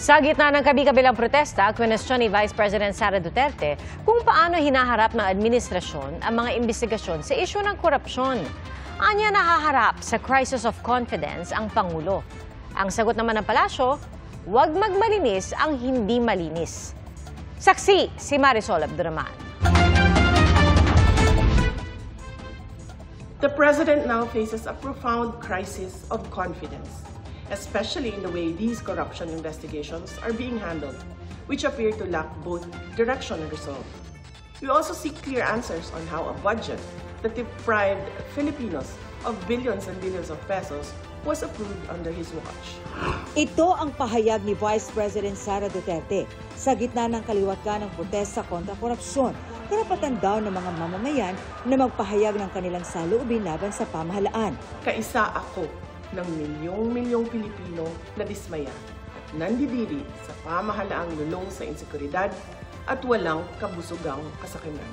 Sa gitna ng kabi-kabilang protesta, kwestiyon ni Vice President Sara Duterte kung paano hinaharap ng administrasyon ang mga investigasyon sa isyu ng korupsyon. Anya nahaharap sa crisis of confidence ang Pangulo. Ang sagot naman ng palasyo, huwag magmalinis ang hindi malinis. Saksi si Marisol Abduraman. The President now faces a profound crisis of confidence, especially in the way these corruption investigations are being handled, which appear to lack both direction and resolve. We also seek clear answers on how a budget that deprived Filipinos of billions and billions of pesos was approved under his watch. Ito ang pahayag ni Vice President Sara Duterte sa gitna ng kaliwatgan ng protesta kontra korupsyon. Karapatan daw ng mga mamamayan na magpahayag ng kanilang saloobin laban sa pamahalaan. Kaisa ako ng milyong-milyong Pilipino na dismaya at nandidiri sa pamahalaang lulong sa insekuridad at walang kabusugang kasakiman.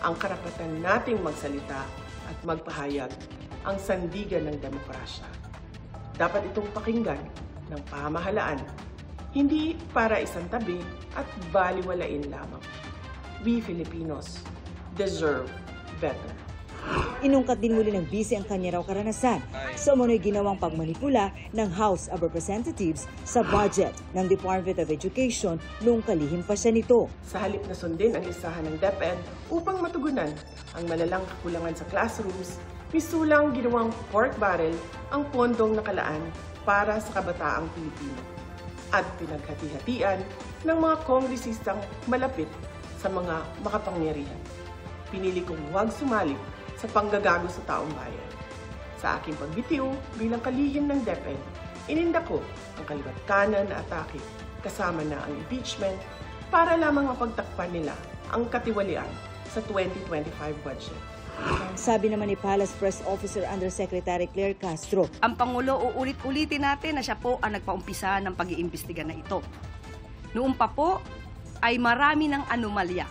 Ang karapatan nating magsalita at magpahayag ang sandigan ng demokrasya. Dapat itong pakinggan ng pamahalaan, hindi para isang tabi at baliwalain lamang. We Filipinos deserve better. Inungkat din muli ng bisi ang kanya raw karanasan sa umunoy ginawang pagmanipula ng House of Representatives sa budget ng Department of Education noong kalihim pa siya nito. Sa halip na sundin ang listahan ng DepEd upang matugunan ang malalang kakulangan sa classrooms, misulang ginawang pork barrel ang pondong nakalaan para sa kabataang Pilipino at pinaghati-hatian ng mga kongresistang malapit sa mga makapangyarihan. Pinili kong huwag sumali sa panggagago sa taong bayan. Sa aking pagbitiw bilang kalihim ng DepEd, ininda ko ang kaliwat kanan na atake kasama na ang impeachment para lamang mapagtakpan nila ang katiwalian sa 2025 budget. Sabi naman ni Palace Press Officer Undersecretary Claire Castro, ang Pangulo, uulit-ulitin natin na siya po ang nagpaumpisa ng pag-iimbestiga na ito. Noon pa po ay marami ng anomalya.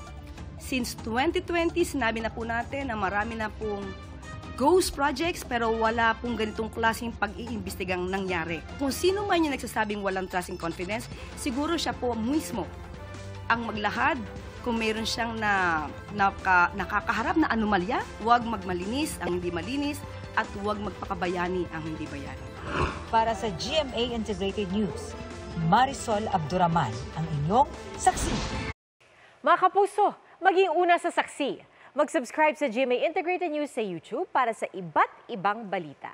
Since 2020, sinabi na po natin na marami na pong ghost projects pero wala pong ganitong klaseng pag-iimbestigang nangyari. Kung sino man yung nagsasabing walang trust and confidence, siguro siya po mismo ang maglahad kung mayroon siyang nakakaharap na anomalya. Huwag magmalinis ang hindi malinis at huwag magpakabayani ang hindi bayani. Para sa GMA Integrated News, Marisol Abduraman, ang inyong saksi. Mga kapuso, maging una sa saksi. Mag-subscribe sa GMA Integrated News sa YouTube para sa iba't ibang balita.